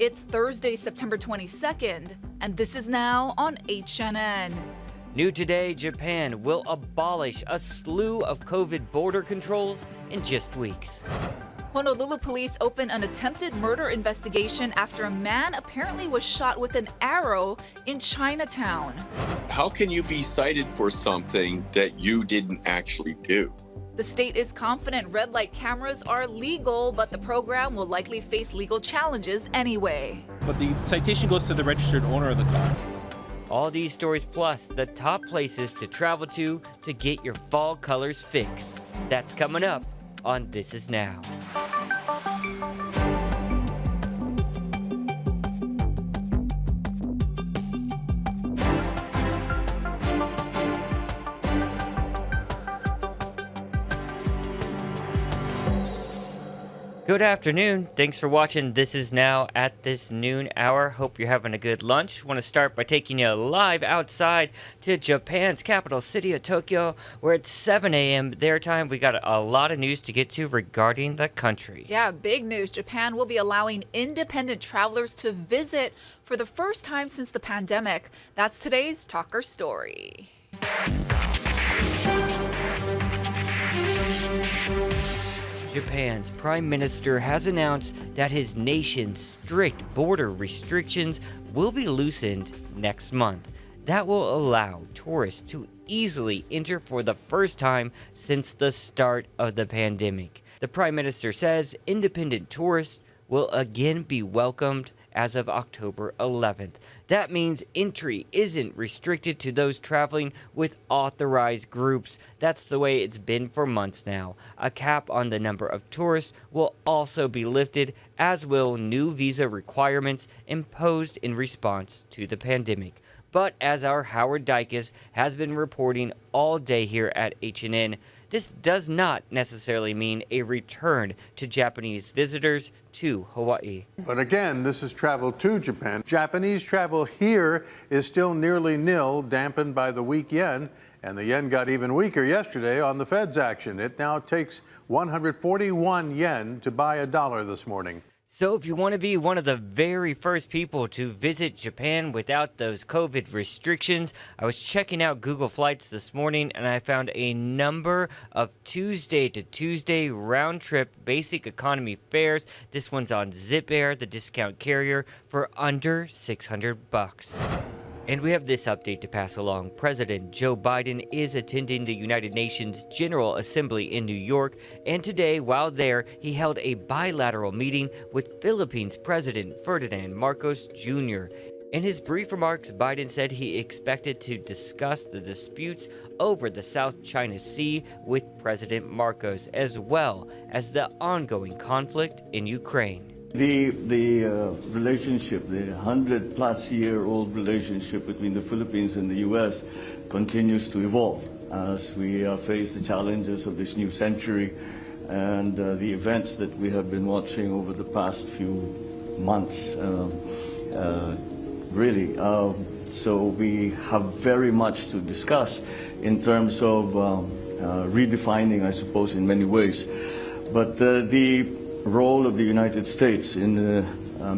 It's Thursday, September 22nd, and this is now on HNN. New today, Japan will abolish a slew of COVID border controls in just weeks. Honolulu police open an attempted murder investigation after a man apparently was shot with an arrow in Chinatown. How can you be cited for something that you didn't actually do? The state is confident red light cameras are legal, but the program will likely face legal challenges anyway. But the citation goes to the registered owner of the car. All these stories plus the top places to travel to get your fall colors fixed. That's coming up on This Is Now. Good afternoon. Thanks for watching This Is Now at this noon hour. Hope you're having a good lunch. Want to start by taking you live outside to Japan's capital city of Tokyo, where it's 7 a.m. their time. We got a lot of news to get to regarding the country. Yeah, big news. Japan will be allowing independent travelers to visit for the first time since the pandemic. That's today's Talker Story. Japan's prime minister has announced that his nation's strict border restrictions will be loosened next month. That will allow tourists to easily enter for the first time since the start of the pandemic. The prime minister says independent tourists will again be welcomed as of October 11th. That means entry isn't restricted to those traveling with authorized groups. That's the way it's been for months now. A cap on the number of tourists will also be lifted, as will new visa requirements imposed in response to the pandemic. But as our Howard Dykes has been reporting all day here at HNN, this does not necessarily mean a return to Japanese visitors to Hawaii. But again, this is travel to Japan. Japanese travel here is still nearly nil, dampened by the weak yen. And the yen got even weaker yesterday on the Fed's action. It now takes 141 yen to buy a dollar this morning. So if you want to be one of the very first people to visit Japan without those COVID restrictions, I was checking out Google Flights this morning and I found a number of Tuesday to Tuesday round trip basic economy fares. This one's on Zip Air, the discount carrier, for under $600. And we have this update to pass along. President Joe Biden is attending the United Nations General Assembly in New York, and today, while there, he held a bilateral meeting with Philippines President Ferdinand Marcos Jr. In his brief remarks, Biden said he expected to discuss the disputes over the South China Sea with President Marcos, as well as the ongoing conflict in Ukraine. The relationship, the 100-plus-year-old relationship between the Philippines and the U.S. continues to evolve as we face the challenges of this new century and the events that we have been watching over the past few months, really. So we have very much to discuss in terms of redefining, I suppose, in many ways. But the role of the United States in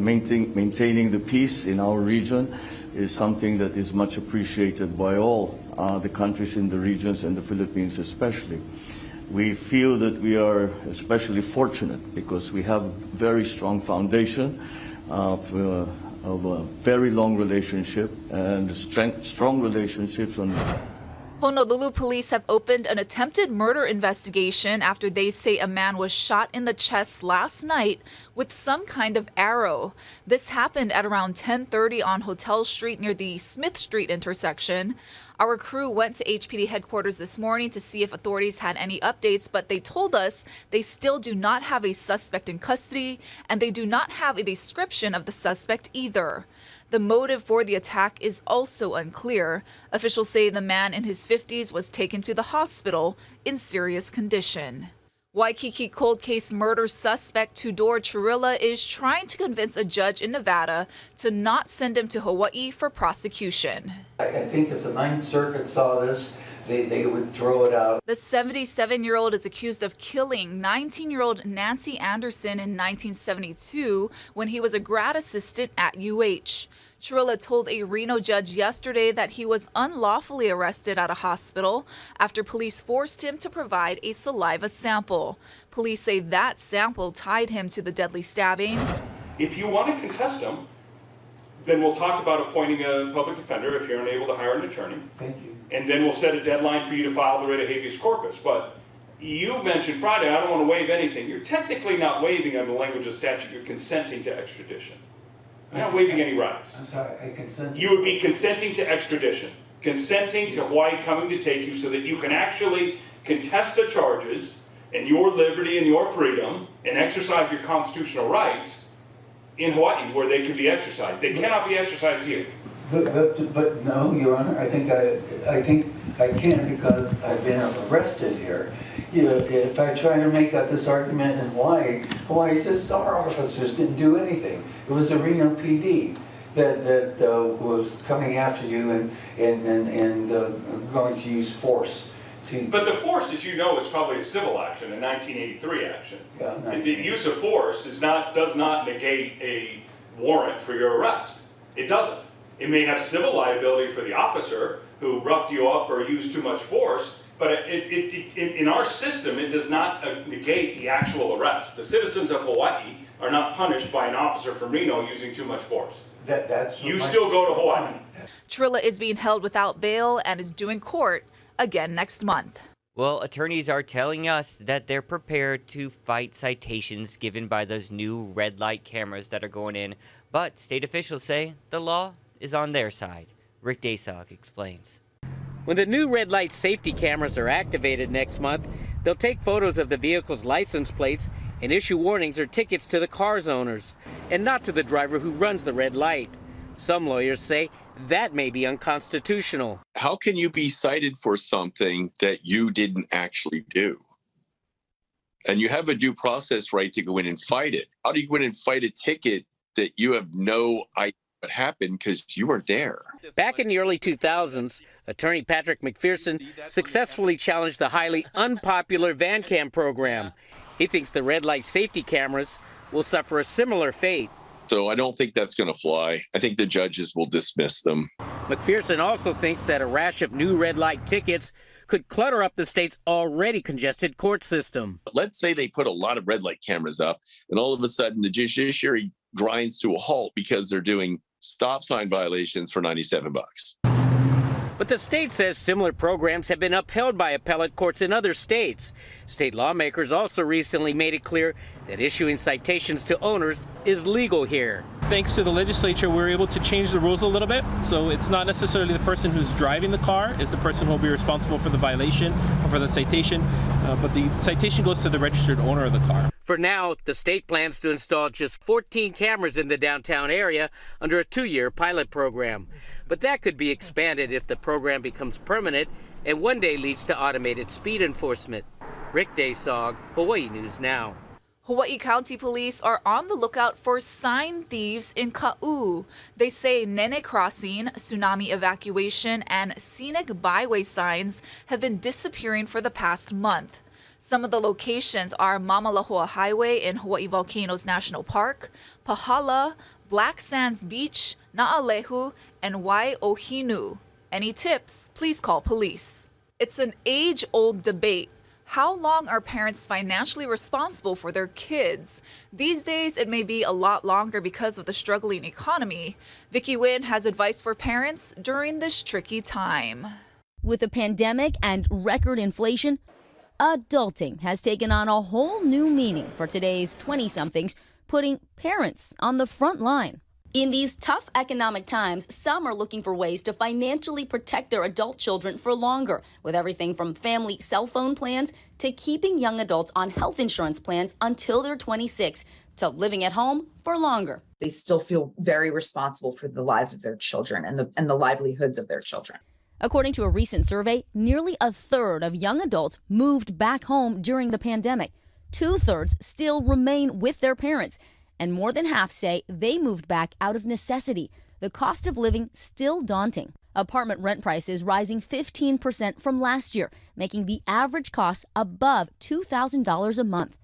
maintaining the peace in our region is something that is much appreciated by all the countries in the regions and the Philippines especially. We feel that we are especially fortunate because we have a very strong foundation of a very long relationship and strong relationships on Honolulu police have opened an attempted murder investigation after they say a man was shot in the chest last night with some kind of arrow. This happened at around 10:30 on Hotel Street near the Smith Street intersection. Our crew went to HPD headquarters this morning to see if authorities had any updates, but they told us they still do not have a suspect in custody, and they do not have a description of the suspect either. The motive for the attack is also unclear. Officials say the man in his 50s was taken to the hospital in serious condition. Waikiki cold case murder suspect Tudor Chirilla is trying to convince a judge in Nevada to not send him to Hawaii for prosecution. I think if the Ninth Circuit saw this, they would throw it out. The 77-year-old is accused of killing 19-year-old Nancy Anderson in 1972 when he was a grad assistant at UH. Chirilla told a Reno judge yesterday that he was unlawfully arrested at a hospital after police forced him to provide a saliva sample. Police say that sample tied him to the deadly stabbing. If you want to contest them, then we'll talk about appointing a public defender if you're unable to hire an attorney. Thank you. And then we'll set a deadline for you to file the writ of habeas corpus. But you mentioned Friday, I don't want to waive anything. You're technically not waiving under the language of statute, you're consenting to extradition. You're not waiving any rights. I'm sorry, I consent. You would be consenting to extradition, consenting to Hawaii coming to take you so that you can actually contest the charges and your liberty and your freedom and exercise your constitutional rights in Hawaii where they can be exercised. They cannot be exercised here. But no, Your Honor, I think I can because I've been arrested here. You know, if I try to make out this argument in Hawaii says our officers didn't do anything. It was the Reno PD that was coming after you and going to use force. But the force, as you know, is probably a civil action, a 1983 action. Yeah, the use of force does not negate a warrant for your arrest. It doesn't. It may have civil liability for the officer who roughed you up or used too much force, but in our system, it does not negate the actual arrest. The citizens of Hawaii are not punished by an officer from Reno using too much force. You still go to Hawaii. Chirilla is being held without bail and is due in court again next month. Well, attorneys are telling us that they're prepared to fight citations given by those new red light cameras that are going in, but state officials say the law is on their side. Rick Dasog explains. When the new red light safety cameras are activated next month, they'll take photos of the vehicle's license plates and issue warnings or tickets to the car's owners, and not to the driver who runs the red light. Some lawyers say that may be unconstitutional. How can you be cited for something that you didn't actually do? And you have a due process right to go in and fight it. How do you go in and fight a ticket that you have no idea what happened because you weren't there? Back in the early 2000s, attorney Patrick McPherson successfully challenged the highly unpopular van cam program. He thinks the red light safety cameras will suffer a similar fate. So I don't think that's going to fly. I think the judges will dismiss them. McPherson also thinks that a rash of new red light tickets could clutter up the state's already congested court system. Let's say they put a lot of red light cameras up, and all of a sudden the judiciary grinds to a halt because they're doing stop sign violations for $97. But the state says similar programs have been upheld by appellate courts in other states. State lawmakers also recently made it clear that issuing citations to owners is legal here. Thanks to the legislature, we're able to change the rules a little bit. So it's not necessarily the person who's driving the car is the person who will be responsible for the violation or for the citation, but the citation goes to the registered owner of the car. For now, the state plans to install just 14 cameras in the downtown area under a 2-year pilot program. But that could be expanded if the program becomes permanent and one day leads to automated speed enforcement. Rick Dasog, Hawaii News Now. Hawaii County Police are on the lookout for sign thieves in Ka'u. They say Nene Crossing, tsunami evacuation, and scenic byway signs have been disappearing for the past month. Some of the locations are Mamalahua Highway in Hawaii Volcanoes National Park, Pahala, Black Sands Beach, Na'alehu, and Waiohinu. Any tips, please call police. It's an age-old debate. How long are parents financially responsible for their kids? These days, it may be a lot longer because of the struggling economy. Vicky Wynn has advice for parents during this tricky time. With the pandemic and record inflation, adulting has taken on a whole new meaning for today's 20-somethings, putting parents on the front line. In these tough economic times, some are looking for ways to financially protect their adult children for longer, with everything from family cell phone plans to keeping young adults on health insurance plans until they're 26 to living at home for longer. They still feel very responsible for the lives of their children and the livelihoods of their children. According to a recent survey, nearly a third of young adults moved back home during the pandemic. 2/3 still remain with their parents, and more than half say they moved back out of necessity. The cost of living still daunting. Apartment rent prices rising 15% from last year, making the average cost above $2,000 a month.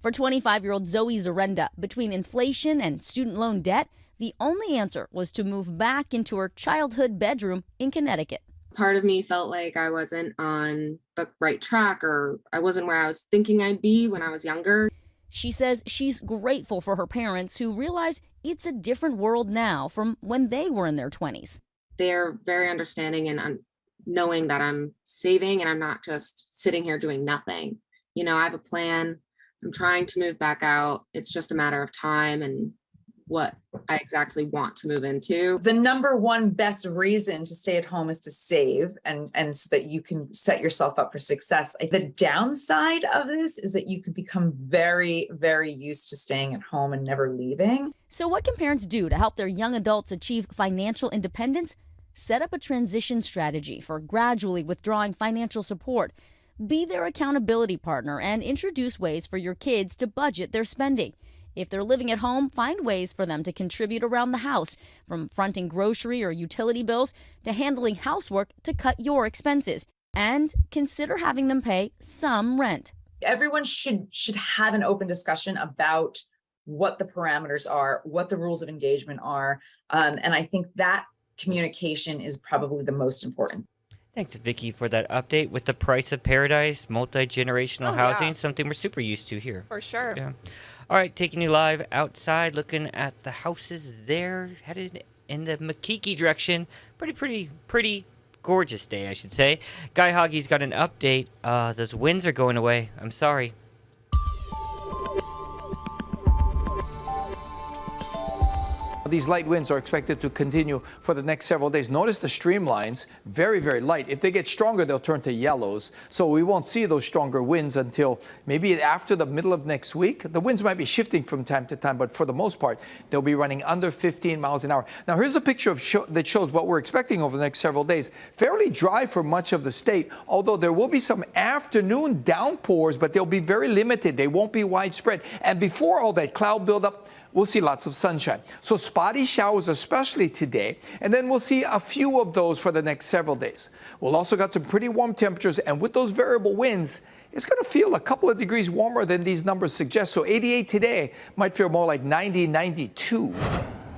For 25-year-old Zoe Zarenda, between inflation and student loan debt, the only answer was to move back into her childhood bedroom in Connecticut. Part of me felt like I wasn't on the right track, or I wasn't where I was thinking I'd be when I was younger. She says she's grateful for her parents who realize it's a different world now from when they were in their 20s. They're very understanding and knowing that I'm saving and I'm not just sitting here doing nothing. You know, I have a plan. I'm trying to move back out. It's just a matter of time and what I exactly want to move into. The number one best reason to stay at home is to save and so that you can set yourself up for success. The downside of this is that you could become very, very used to staying at home and never leaving. So what can parents do to help their young adults achieve financial independence? Set up a transition strategy for gradually withdrawing financial support. Be their accountability partner and introduce ways for your kids to budget their spending. If they're living at home, find ways for them to contribute around the house, from fronting grocery or utility bills to handling housework to cut your expenses. And consider having them pay some rent. Everyone should have an open discussion about what the parameters are, what the rules of engagement are. And I think that communication is probably the most important. Thanks, Vicky, for that update with the price of paradise, multi-generational housing, something we're super used to here. For sure. Yeah. All right, taking you live outside, looking at the houses there, headed in the Makiki direction. Pretty gorgeous day, I should say. Guy Hoggy's got an update. Those winds are going away. I'm sorry. These light winds are expected to continue for the next several days. Notice the streamlines, very, very light. If they get stronger, they'll turn to yellows. So we won't see those stronger winds until maybe after the middle of next week. The winds might be shifting from time to time, but for the most part, they'll be running under 15 miles an hour. Now, here's a picture that shows what we're expecting over the next several days. Fairly dry for much of the state, although there will be some afternoon downpours, but they'll be very limited. They won't be widespread. And before all that cloud buildup, we'll see lots of sunshine. So spotty showers, especially today, and then we'll see a few of those for the next several days. We'll also got some pretty warm temperatures, and with those variable winds, it's going to feel a couple of degrees warmer than these numbers suggest. So 88 today might feel more like 90, 92.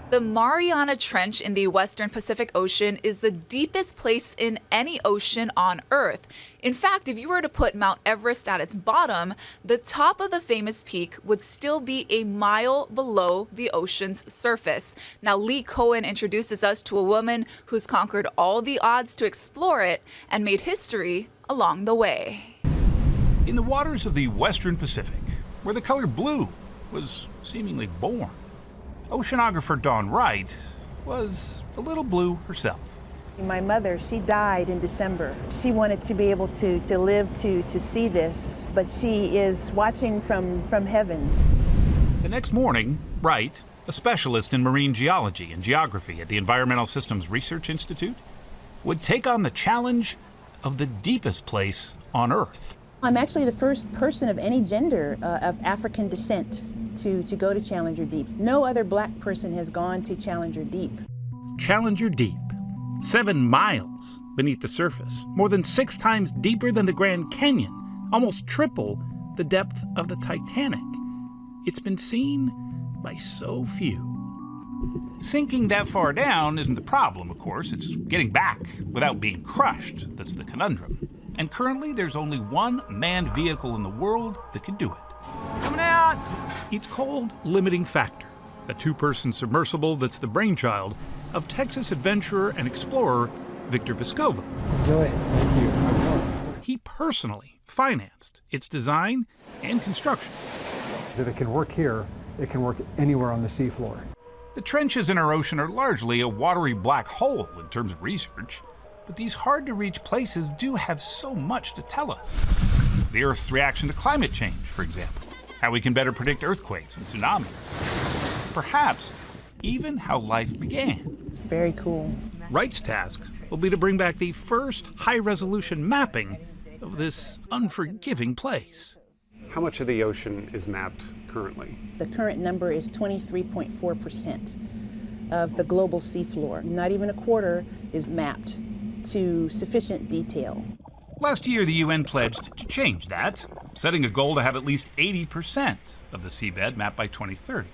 The Mariana Trench in the Western Pacific Ocean is the deepest place in any ocean on Earth. In fact, if you were to put Mount Everest at its bottom, the top of the famous peak would still be a mile below the ocean's surface. Now, Lee Cohen introduces us to a woman who's conquered all the odds to explore it and made history along the way. In the waters of the Western Pacific, where the color blue was seemingly born, Oceanographer Dawn Wright was a little blue herself. My mother, she died in December. She wanted to be able to live to see this, but she is watching from heaven. The next morning, Wright, a specialist in marine geology and geography at the Environmental Systems Research Institute, would take on the challenge of the deepest place on Earth. I'm actually the first person of any gender of African descent to go to Challenger Deep. No other black person has gone to Challenger Deep. Challenger Deep, 7 miles beneath the surface, more than 6 times deeper than the Grand Canyon, almost triple the depth of the Titanic. It's been seen by so few. Sinking that far down isn't the problem, of course. It's getting back without being crushed that's the conundrum. And currently, there's only one manned vehicle in the world that can do it. Coming out! It's called Limiting Factor, a 2-person submersible that's the brainchild of Texas adventurer and explorer Victor Vescova. Enjoy it. Thank you. He personally financed its design and construction. If it can work here, it can work anywhere on the seafloor. The trenches in our ocean are largely a watery black hole in terms of research, but these hard-to-reach places do have so much to tell us. The Earth's reaction to climate change, for example, how we can better predict earthquakes and tsunamis, perhaps even how life began. Very cool. Wright's task will be to bring back the first high-resolution mapping of this unforgiving place. How much of the ocean is mapped currently? The current number is 23.4%. of the global seafloor. Not even a quarter is mapped to sufficient detail. Last year, the UN pledged to change that, setting a goal to have at least 80% of the seabed mapped by 2030.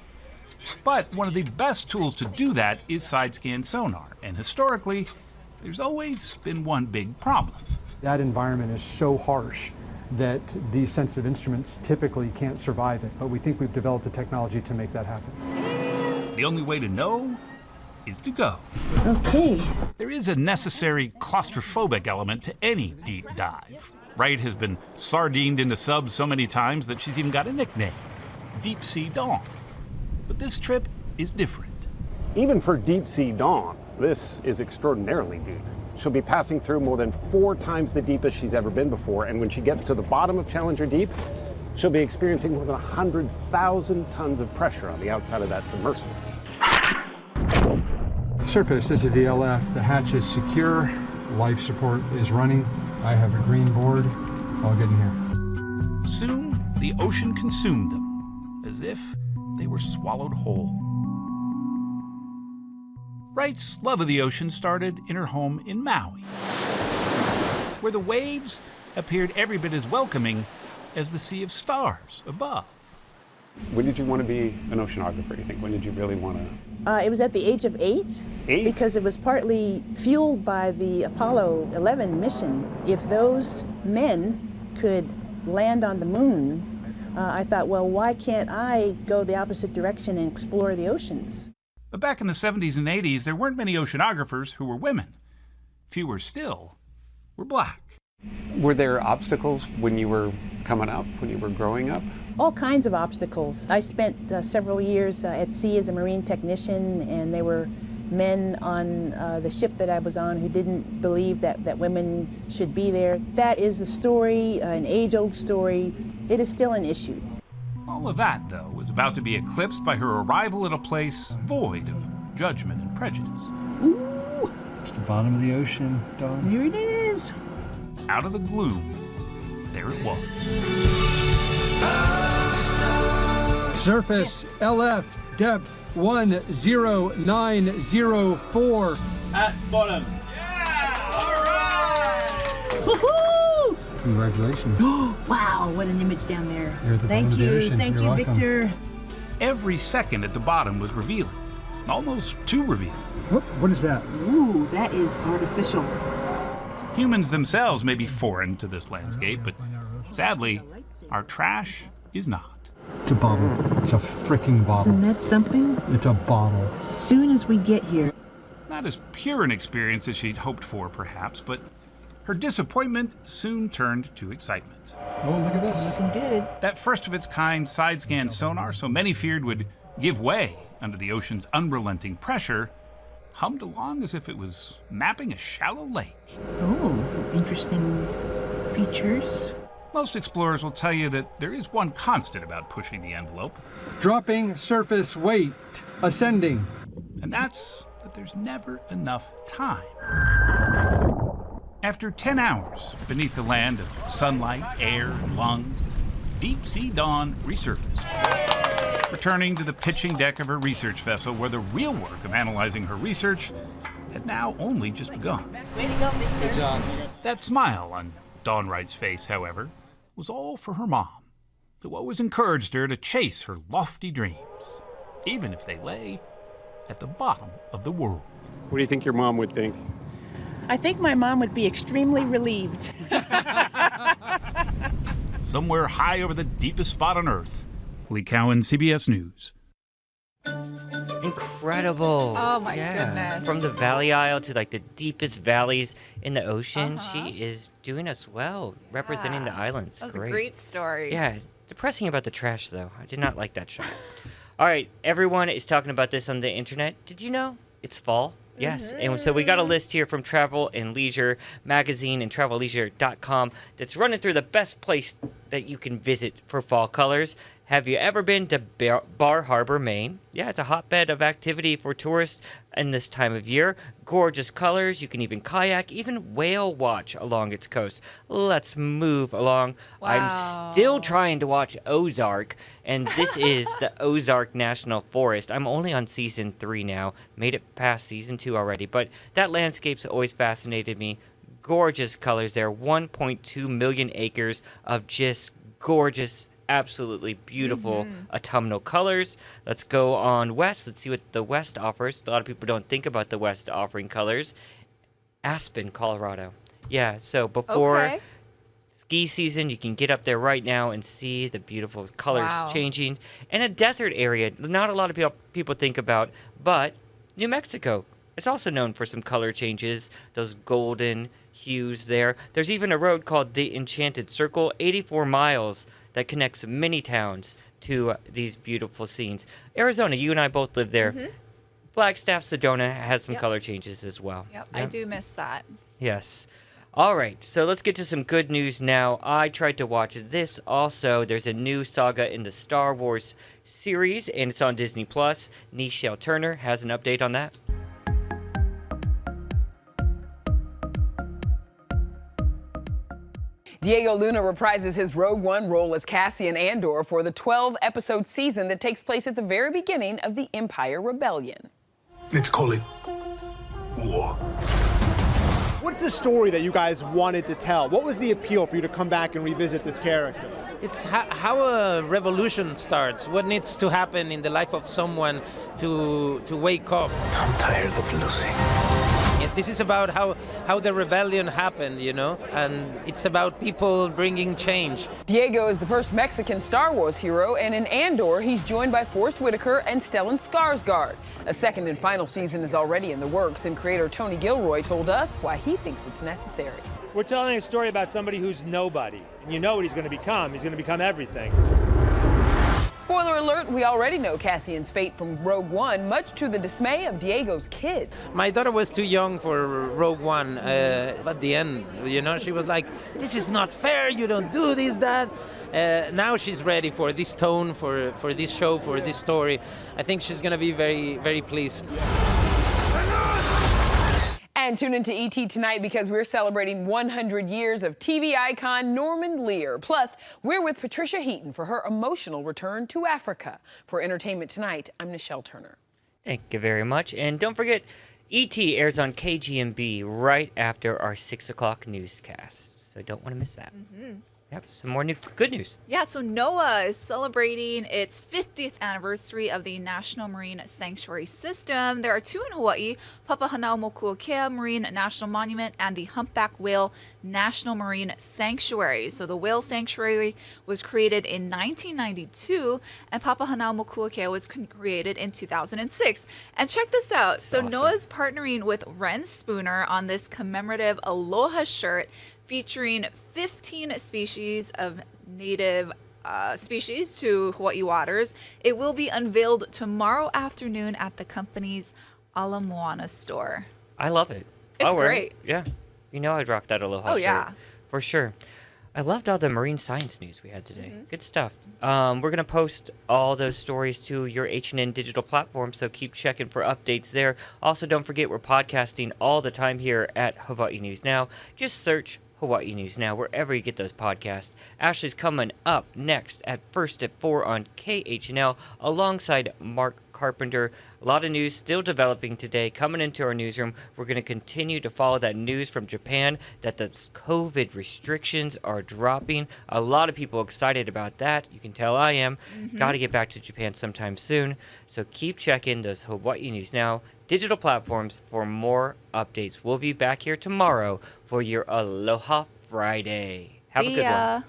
But one of the best tools to do that is side-scan sonar, and historically, there's always been one big problem. That environment is so harsh that these sensitive instruments typically can't survive it, but we think we've developed the technology to make that happen. The only way to know is to go. Okay. There is a necessary claustrophobic element to any deep dive. Wright has been sardined into subs so many times that she's even got a nickname, Deep Sea Dawn. But this trip is different. Even for Deep Sea Dawn, this is extraordinarily deep. She'll be passing through more than 4 times the deepest she's ever been before, and when she gets to the bottom of Challenger Deep, she'll be experiencing more than 100,000 tons of pressure on the outside of that submersible. Surface, this is the LF. The hatch is secure. Life support is running. I have a green board. I'll get in here. Soon, the ocean consumed them, as if they were swallowed whole. Wright's love of the ocean started in her home in Maui, where the waves appeared every bit as welcoming as the sea of stars above. When did you want to be an oceanographer, do you think? When did you really want to? It was at the age of 8. 8? Because it was partly fueled by the Apollo 11 mission. If those men could land on the moon, I thought, well, why can't I go the opposite direction and explore the oceans? But back in the 70s and 80s, there weren't many oceanographers who were women. Fewer still were black. Were there obstacles when you were coming up, when you were growing up? All kinds of obstacles. I spent several years at sea as a marine technician, and there were men on the ship that I was on who didn't believe that women should be there. That is a story, an age-old story. It is still an issue. All of that, though, was about to be eclipsed by her arrival at a place void of judgment and prejudice. Ooh! It's the bottom of the ocean, Dawn. Here it is. Out of the gloom, there it was. Surface, LF, depth 10904. At bottom. Woohoo! Congratulations. Wow, what an image down there. You're at the bottom of the ocean. Thank You're you, welcome. Victor. Every second at the bottom was revealing, almost too revealing. What is that? Ooh, that is artificial. Humans themselves may be foreign to this landscape, but sadly, our trash is not. It's a bottle. It's a freaking bottle. Isn't that something? It's a bottle. Soon as we get here. Not as pure an experience as she'd hoped for, perhaps, but her disappointment soon turned to excitement. Oh, look at this. Looking good. That first-of-its-kind side-scan sonar so many feared would give way under the ocean's unrelenting pressure hummed along as if it was mapping a shallow lake. Oh, some interesting features. Most explorers will tell you that there is one constant about pushing the envelope, Dropping surface weight. Ascending. and that's that there's never enough time. After 10 hours beneath the land of sunlight, air, and lungs, Deep Sea Dawn resurfaced, returning to the pitching deck of her research vessel where the real work of analyzing her research had now only just begun. Way to go, Victor. Good job. That smile on Dawn Wright's face, however, was all for her mom, who always encouraged her to chase her lofty dreams, even if they lay at the bottom of the world. What do you think your mom would think? I think my mom would be extremely relieved. Somewhere high over the deepest spot on Earth, Lee Cowan, CBS News. Incredible. Oh my goodness. From the Valley Isle to like the deepest valleys in the ocean, she is doing us well, representing the islands. That was a great story. Yeah, depressing about the trash though. I did not like that shot. All right, everyone is talking about this on the internet. Did you know it's fall? Yes, and so we got a list here from Travel and Leisure magazine and travelleisure.com that's running through the best place that you can visit for fall colors. Have you ever been to Bar Harbor, Maine? Yeah, it's a hotbed of activity for tourists in this time of year. Gorgeous colors. You can even kayak, even whale watch along its coast. Let's move along. Wow. I'm still trying to watch Ozark, and this is the Ozark National Forest. I'm only on season 3 now. Made it past season 2 already, but that landscape's always fascinated me. Gorgeous colors there. 1.2 million acres of just gorgeous, absolutely beautiful autumnal colors. Let's go on west. Let's see what the west offers. A lot of people don't think about the west offering colors. Aspen, Colorado. Yeah, so before ski season, you can get up there right now and see the beautiful colors changing. And a desert area, not a lot of people think about, but New Mexico. It's also known for some color changes, those golden hues there. There's even a road called the Enchanted Circle, 84 miles, that connects many towns to these beautiful scenes. Arizona, you and I both live there. Flagstaff, Sedona has some color changes as well. Yep, I do miss that. Yes. All right, so let's get to some good news now. I tried to watch this also. There's a new saga in the Star Wars series, and it's on Disney+. Nichelle Turner has an update on that. Diego Luna reprises his Rogue One role as Cassian Andor for the 12-episode season that takes place at the very beginning of the Empire Rebellion. Let's call it war. What's the story that you guys wanted to tell? What was the appeal for you to come back and revisit this character? It's how a revolution starts. What needs to happen in the life of someone to wake up. I'm tired of losing. This is about how the rebellion happened, you know, and it's about people bringing change. Diego is the first Mexican Star Wars hero, and in Andor, he's joined by Forrest Whitaker and Stellan Skarsgård. A second and final season is already in the works, and creator Tony Gilroy told us why he thinks it's necessary. We're telling a story about somebody who's nobody, and you know what he's going to become. He's going to become everything. Spoiler alert, we already know Cassian's fate from Rogue One, much to the dismay of Diego's kid. My daughter was too young for Rogue One. At the end, you know, she was like, this is not fair, you don't do this, that. Now she's ready for this tone, for this show, for this story. I think she's going to be very, very pleased. And tune into ET tonight because we're celebrating 100 years of TV icon Norman Lear. Plus, we're with Patricia Heaton for her emotional return to Africa. For Entertainment Tonight, I'm Nichelle Turner. Thank you very much. And don't forget, ET airs on KGMB right after our 6 o'clock newscast. So don't want to miss that. Yep, some more good news. Yeah, so NOAA is celebrating its 50th anniversary of the National Marine Sanctuary System. There are 2 in Hawaii, Papahanaumokuakea Marine National Monument and the Humpback Whale National Marine Sanctuary. So the Whale Sanctuary was created in 1992 and Papahanaumokuakea was created in 2006. And check this out. So awesome. NOAA's partnering with Ren Spooner on this commemorative Aloha shirt featuring 15 species of native species to Hawaii waters. It will be unveiled tomorrow afternoon at the company's Ala Moana store. I love it. It's great. Yeah. You know I'd rock that Aloha shirt. Yeah. For sure. I loved all the marine science news we had today. Good stuff. We're going to post all those stories to your H&N digital platform, so keep checking for updates there. Also, don't forget we're podcasting all the time here at Hawaii News Now. Just search Hawaii News Now wherever you get those podcasts. Ashley's coming up next at First at 4 on KHNL alongside Mark Carpenter. A lot of news still developing today coming into our newsroom. We're going to continue to follow that news from Japan that the COVID restrictions are dropping. A lot of people excited about that. You can tell I am. Got to get back to Japan sometime soon. So keep checking those Hawaii News Now digital platforms for more updates. We'll be back here tomorrow for your Aloha Friday. Have a good one.